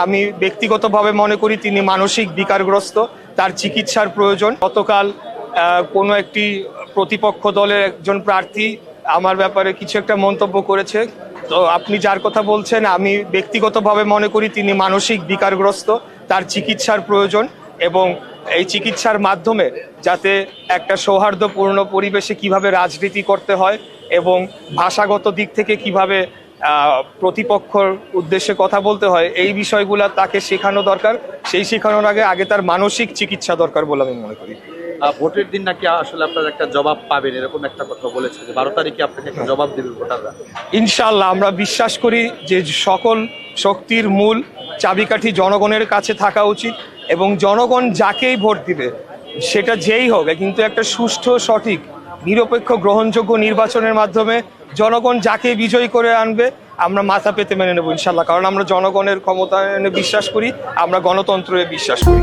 আমি ব্যক্তিগতভাবে মনে করি তিনি মানসিক বিকারগ্রস্ত, তার চিকিৎসার প্রয়োজন। গতকাল কোনো একটি প্রতিপক্ষ দলের একজন প্রার্থী আমার ব্যাপারে কিছু একটা মন্তব্য করেছে। তো আপনি যার কথা বলছেন, আমি ব্যক্তিগতভাবে মনে করি তিনি মানসিক বিকারগ্রস্ত, তার চিকিৎসার প্রয়োজন এবং এই চিকিৎসার মাধ্যমে যাতে একটা সৌহার্দ্যপূর্ণ পরিবেশে কিভাবে রাজনীতি করতে হয় এবং ভাষাগত দিক থেকে কিভাবে প্রতিপক্ষর উদ্দেশ্যে কথা বলতে হয়, এই বিষয়গুলো তাকে শেখানো দরকার। সেই শেখানোর আগে তার মানসিক চিকিৎসা দরকার বলে আমি মনে করি। ভোটের দিন নাকি আসলে আপনারা একটা জবাব পাবেন, এরকম একটা কথা বলেছে যে 12 তারিখে আপনাকে একটা জবাব দেবে ভোটাররা। ইনশাআল্লাহ আমরা বিশ্বাস করি যে সকল শক্তির মূল চাবিকাঠি জনগণের কাছে থাকা উচিত এবং জনগণ যাকেই ভোট দিবে সেটা যেই হোক, কিন্তু একটা সুষ্ঠু, সঠিক, নিরপেক্ষ, গ্রহণযোগ্য নির্বাচনের মাধ্যমে জনগণ যাকে বিজয়ী করে আনবে আমরা মাথা পেতে মেনে নেব ইনশাআল্লাহ। কারণ আমরা জনগণের ক্ষমতায়নে বিশ্বাস করি, আমরা গণতন্ত্রে বিশ্বাস করি।